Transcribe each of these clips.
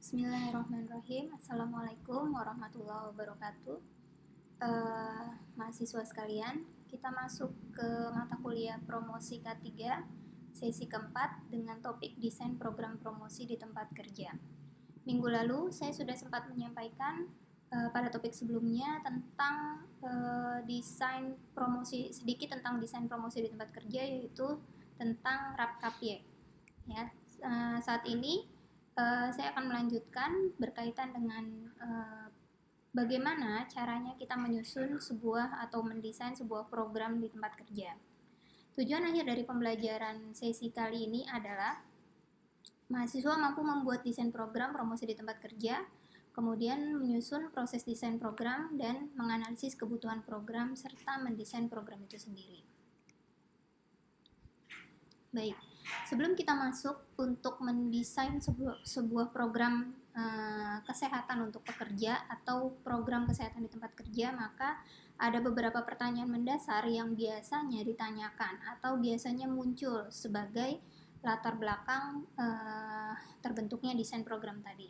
Bismillahirrahmanirrahim. Assalamualaikum warahmatullahi wabarakatuh. Mahasiswa sekalian, kita masuk ke mata kuliah promosi K3 sesi keempat dengan topik desain program promosi di tempat kerja. Minggu lalu saya sudah sempat menyampaikan pada topik sebelumnya tentang desain promosi, sedikit tentang desain promosi di tempat kerja, yaitu tentang RAPKP. Ya, saat ini saya akan melanjutkan berkaitan dengan bagaimana caranya kita menyusun sebuah atau mendesain sebuah program di tempat kerja. Tujuan akhir dari pembelajaran sesi kali ini adalah mahasiswa mampu membuat desain program promosi di tempat kerja, kemudian menyusun proses desain program dan menganalisis kebutuhan program serta mendesain program itu sendiri. Baik, sebelum kita masuk untuk mendesain sebuah program kesehatan untuk pekerja atau program kesehatan di tempat kerja, maka ada beberapa pertanyaan mendasar yang biasanya ditanyakan atau biasanya muncul sebagai latar belakang terbentuknya desain program tadi.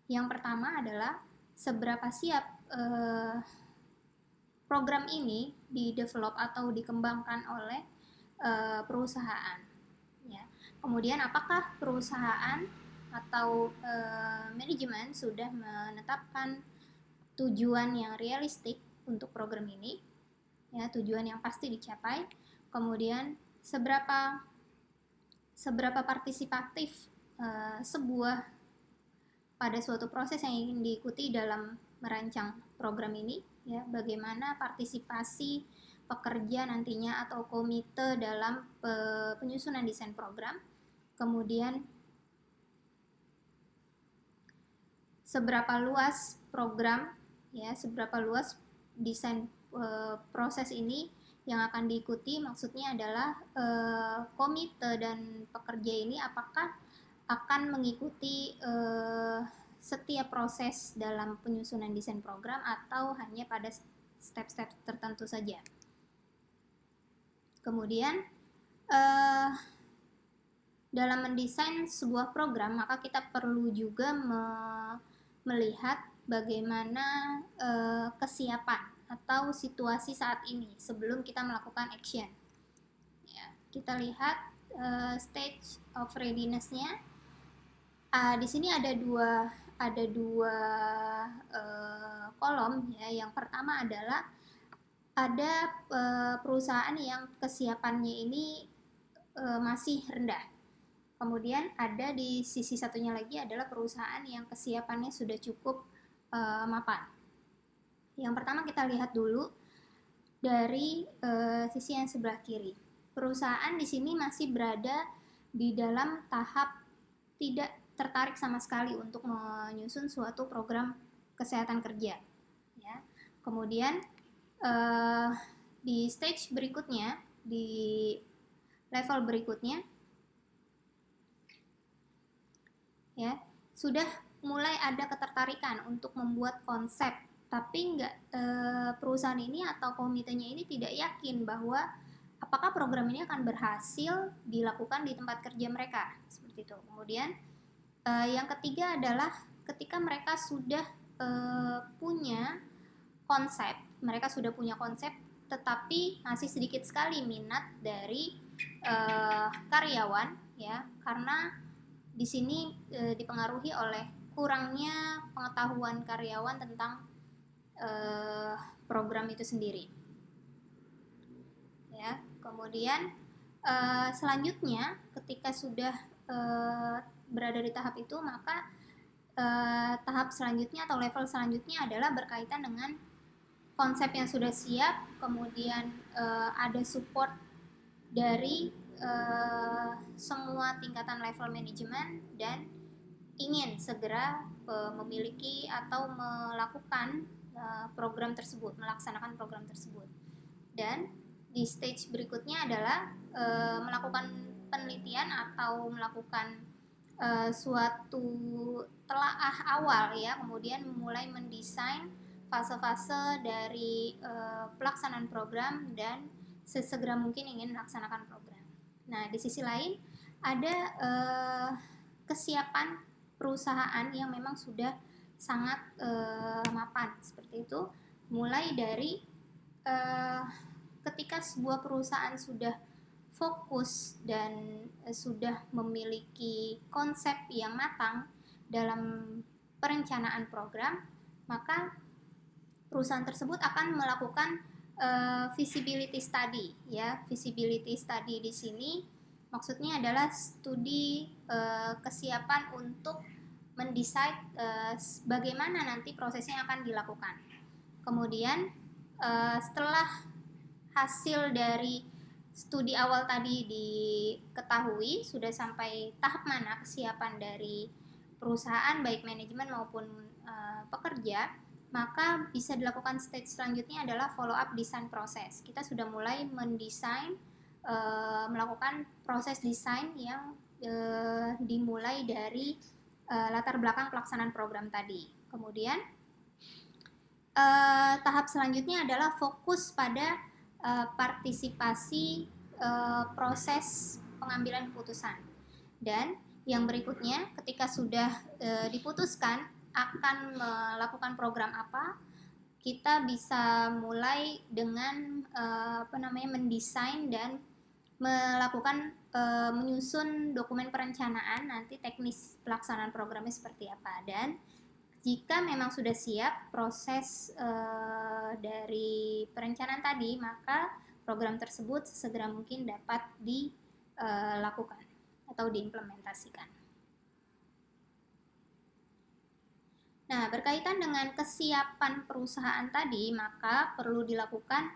Yang pertama adalah seberapa siap program ini di-develop atau dikembangkan oleh perusahaan. Ya. Kemudian apakah perusahaan atau manajemen sudah menetapkan tujuan yang realistik untuk program ini, ya, tujuan yang pasti dicapai. Kemudian seberapa partisipatif pada suatu proses yang ingin diikuti dalam merancang program ini, ya, bagaimana partisipasi pekerja nantinya atau komite dalam penyusunan desain program. Kemudian seberapa luas program, ya, seberapa luas desain proses ini yang akan diikuti. Maksudnya adalah komite dan pekerja ini apakah akan mengikuti setiap proses dalam penyusunan desain program atau hanya pada step-step tertentu saja. Kemudian dalam mendesain sebuah program, maka kita perlu juga melihat bagaimana kesiapan atau situasi saat ini sebelum kita melakukan action. Ya, kita lihat stage of readiness-nya. Di sini ada dua kolom, ya. Yang pertama adalah ada perusahaan yang kesiapannya ini masih rendah. Kemudian ada di sisi satunya lagi adalah perusahaan yang kesiapannya sudah cukup mapan. Yang pertama kita lihat dulu dari sisi yang sebelah kiri. Perusahaan di sini masih berada di dalam tahap tidak tertarik sama sekali untuk menyusun suatu program kesehatan kerja. Ya. Kemudian di stage berikutnya, di level berikutnya, ya, sudah mulai ada ketertarikan untuk membuat konsep, tapi perusahaan ini atau komitenya ini tidak yakin bahwa apakah program ini akan berhasil dilakukan di tempat kerja mereka, seperti itu. Kemudian yang ketiga adalah ketika mereka sudah punya konsep, tetapi masih sedikit sekali minat dari karyawan, ya, karena di sini dipengaruhi oleh kurangnya pengetahuan karyawan tentang program itu sendiri. Ya, kemudian selanjutnya ketika sudah berada di tahap itu, maka tahap selanjutnya atau level selanjutnya adalah berkaitan dengan konsep yang sudah siap, kemudian ada support dari semua tingkatan level manajemen dan ingin segera memiliki atau melakukan program tersebut, melaksanakan program tersebut. Dan di stage berikutnya adalah melakukan penelitian atau melakukan suatu telaah awal, ya, kemudian mulai mendesain fase-fase dari pelaksanaan program dan sesegera mungkin ingin melaksanakan program. Nah, di sisi lain ada kesiapan perusahaan yang memang sudah sangat mapan seperti itu, mulai dari ketika sebuah perusahaan sudah fokus dan sudah memiliki konsep yang matang dalam perencanaan program, maka perusahaan tersebut akan melakukan feasibility study, ya. Feasibility study di sini maksudnya adalah studi kesiapan untuk mendesain bagaimana nanti prosesnya akan dilakukan. Kemudian setelah hasil dari studi awal tadi diketahui, sudah sampai tahap mana kesiapan dari perusahaan baik manajemen maupun pekerja, maka bisa dilakukan stage selanjutnya adalah follow up design proses. Kita sudah mulai mendesain, melakukan proses desain yang dimulai dari latar belakang pelaksanaan program tadi. Kemudian tahap selanjutnya adalah fokus pada partisipasi proses pengambilan keputusan. Dan yang berikutnya, ketika sudah diputuskan akan melakukan program apa, kita bisa mulai dengan mendesain dan melakukan menyusun dokumen perencanaan nanti teknis pelaksanaan programnya seperti apa. Dan jika memang sudah siap proses dari perencanaan tadi, maka program tersebut sesegera mungkin dapat dilakukan atau diimplementasikan. Nah, berkaitan dengan kesiapan perusahaan tadi, maka perlu dilakukan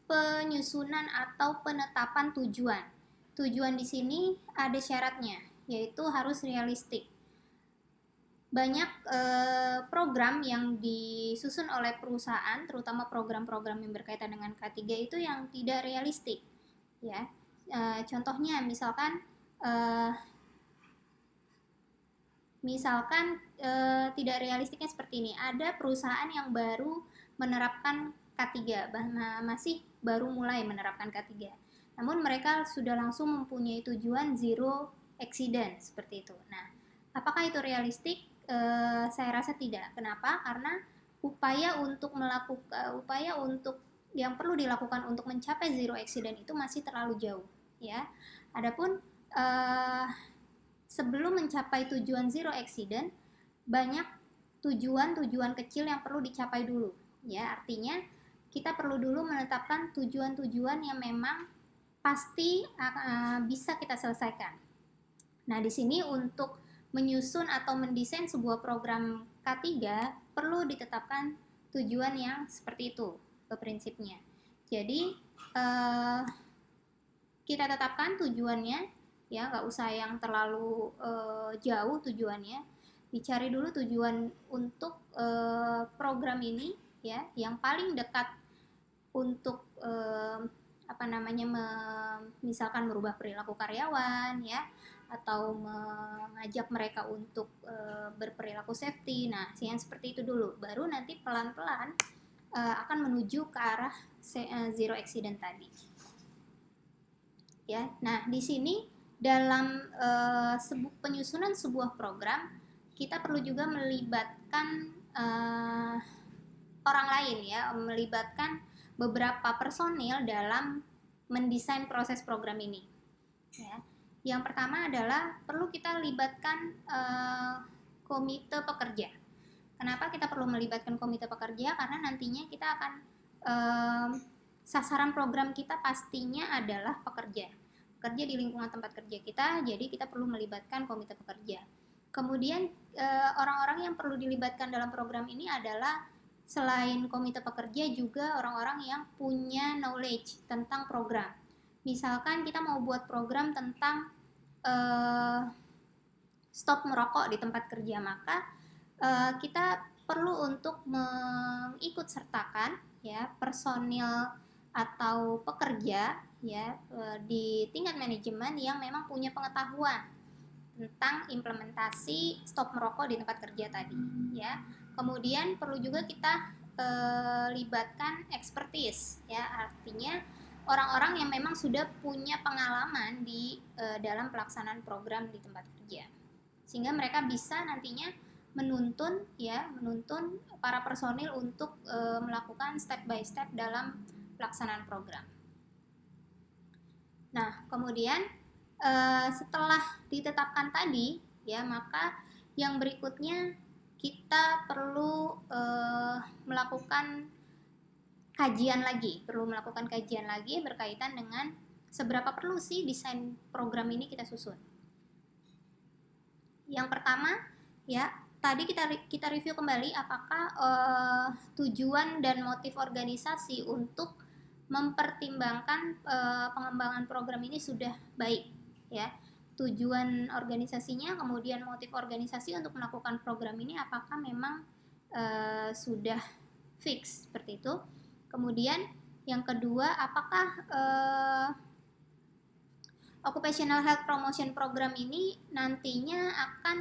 penyusunan atau penetapan tujuan. Tujuan di sini ada syaratnya, yaitu harus realistik. Banyak program yang disusun oleh perusahaan, terutama program-program yang berkaitan dengan K3 itu yang tidak realistik, ya. Contohnya misalkan tidak realistiknya seperti ini. Ada perusahaan yang baru menerapkan K3, masih baru mulai menerapkan K3. Namun mereka sudah langsung mempunyai tujuan zero accident seperti itu. Nah, apakah itu realistik? Saya rasa tidak. Kenapa? Karena upaya untuk yang perlu dilakukan untuk mencapai zero accident itu masih terlalu jauh, ya. Adapun sebelum mencapai tujuan zero accident, banyak tujuan-tujuan kecil yang perlu dicapai dulu, ya. Artinya kita perlu dulu menetapkan tujuan-tujuan yang memang pasti bisa kita selesaikan. Nah, di sini untuk menyusun atau mendesain sebuah program K3 perlu ditetapkan tujuan yang seperti itu prinsipnya. Jadi kita tetapkan tujuannya, ya, nggak usah yang terlalu jauh tujuannya. Dicari dulu tujuan untuk program ini, ya, yang paling dekat untuk misalkan merubah perilaku karyawan, ya, atau mengajak mereka untuk berperilaku safety. Nah, yang seperti itu dulu, baru nanti pelan-pelan akan menuju ke arah zero accident tadi, ya. Nah, di sini dalam penyusunan sebuah program, kita perlu juga melibatkan orang lain, ya, melibatkan beberapa personil dalam mendesain proses program ini, ya. Yang pertama adalah perlu kita libatkan komite pekerja. Kenapa kita perlu melibatkan komite pekerja? Karena nantinya kita akan sasaran program kita pastinya adalah pekerja di lingkungan tempat kerja kita, jadi kita perlu melibatkan komite pekerja. Kemudian orang-orang yang perlu dilibatkan dalam program ini adalah selain komite pekerja juga orang-orang yang punya knowledge tentang program. Misalkan kita mau buat program tentang stop merokok di tempat kerja, maka kita perlu untuk mengikut sertakan, ya, personil atau pekerja, ya, di tingkat manajemen yang memang punya pengetahuan tentang implementasi stop merokok di tempat kerja tadi, ya. Kemudian perlu juga kita libatkan expertise, ya, artinya orang-orang yang memang sudah punya pengalaman di dalam pelaksanaan program di tempat kerja. sehingga mereka bisa nantinya menuntun para personil untuk melakukan step by step dalam pelaksanaan program. Nah, kemudian setelah ditetapkan tadi ya, maka yang berikutnya kita perlu melakukan kajian lagi berkaitan dengan seberapa perlu sih desain program ini kita susun. Yang pertama ya, tadi kita review kembali apakah tujuan dan motif organisasi untuk mempertimbangkan pengembangan program ini sudah baik ya. Tujuan organisasinya, kemudian motif organisasi untuk melakukan program ini apakah memang sudah fix seperti itu. Kemudian yang kedua, apakah Occupational Health Promotion Program ini nantinya akan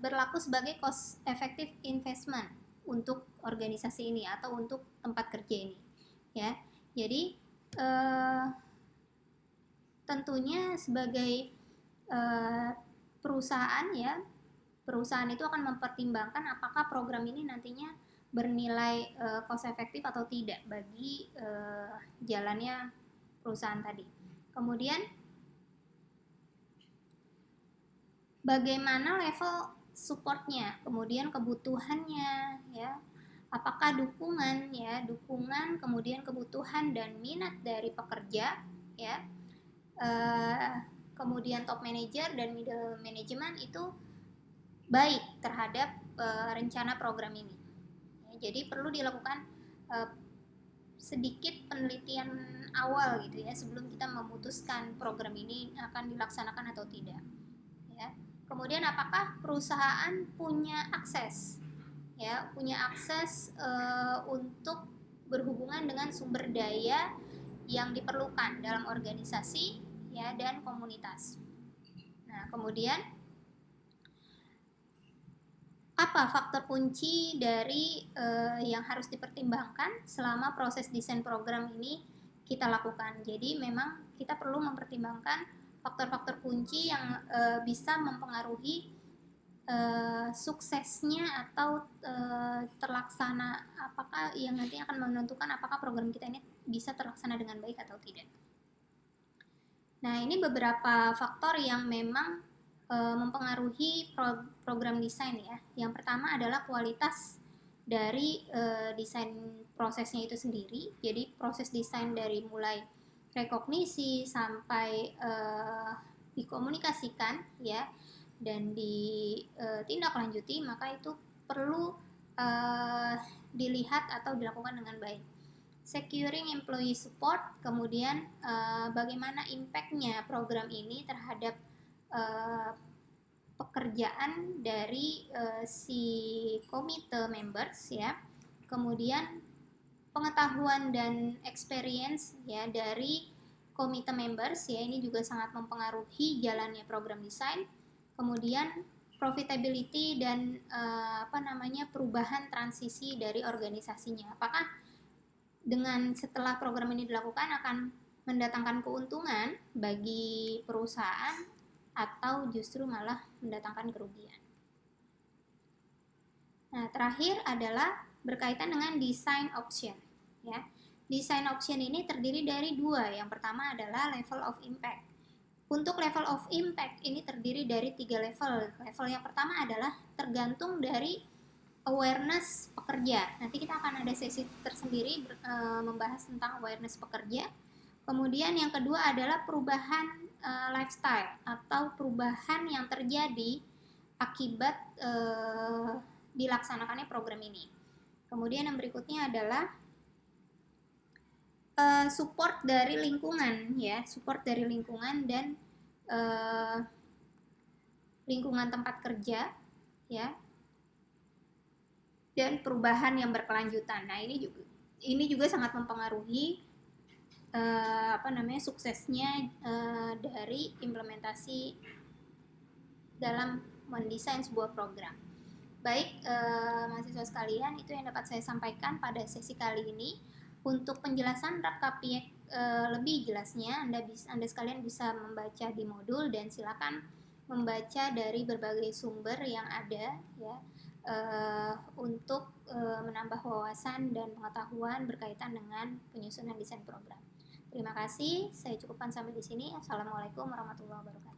berlaku sebagai cost effective investment untuk organisasi ini atau untuk tempat kerja ini ya. Jadi tentunya sebagai perusahaan itu akan mempertimbangkan apakah program ini nantinya bernilai cost efektif atau tidak bagi jalannya perusahaan tadi. Kemudian bagaimana level supportnya, kemudian kebutuhannya ya, apakah dukungan, kemudian kebutuhan dan minat dari pekerja ya, kemudian top manager dan middle management itu baik terhadap rencana program ini ya. Jadi perlu dilakukan sedikit penelitian awal gitu ya, sebelum kita memutuskan program ini akan dilaksanakan atau tidak ya. Kemudian apakah perusahaan punya akses untuk berhubungan dengan sumber daya yang diperlukan dalam organisasi ya dan komunitas. Nah, kemudian apa faktor kunci dari yang harus dipertimbangkan selama proses desain program ini kita lakukan. Jadi memang kita perlu mempertimbangkan faktor-faktor kunci yang bisa mempengaruhi suksesnya atau terlaksana, apakah yang nanti akan menentukan apakah program kita ini bisa terlaksana dengan baik atau tidak. Nah, ini beberapa faktor yang memang mempengaruhi program desain ya. Yang pertama adalah kualitas dari desain prosesnya itu sendiri. Jadi proses desain dari mulai rekognisi sampai dikomunikasikan ya dan ditindaklanjuti, maka itu perlu dilihat atau dilakukan dengan baik. Securing employee support, kemudian bagaimana impact-nya program ini terhadap pekerjaan dari si komite members ya. Kemudian pengetahuan dan experience ya dari komite members ya, ini juga sangat mempengaruhi jalannya program desain. Kemudian profitability dan perubahan transisi dari organisasinya. Apakah dengan setelah program ini dilakukan akan mendatangkan keuntungan bagi perusahaan atau justru malah mendatangkan kerugian. Nah, terakhir adalah berkaitan dengan design option ya. Design option ini terdiri dari dua. Yang pertama adalah level of impact. Untuk level of impact ini terdiri dari 3 level. Level yang pertama adalah tergantung dari awareness pekerja. Nanti kita akan ada sesi tersendiri membahas tentang awareness pekerja. Kemudian yang kedua adalah perubahan lifestyle atau perubahan yang terjadi akibat dilaksanakannya program ini. Kemudian yang berikutnya adalah support dari lingkungan ya, support dari lingkungan dan lingkungan tempat kerja ya, dan perubahan yang berkelanjutan. Nah, ini juga sangat mempengaruhi suksesnya dari implementasi dalam mendesain sebuah program. Baik mahasiswa sekalian, itu yang dapat saya sampaikan pada sesi kali ini. Untuk penjelasan RAP-KPIEK lebih jelasnya Anda sekalian bisa membaca di modul, dan silakan membaca dari berbagai sumber yang ada ya, untuk menambah wawasan dan pengetahuan berkaitan dengan penyusunan desain program. Terima kasih, saya cukupkan sampai di sini. Assalamualaikum warahmatullahi wabarakatuh.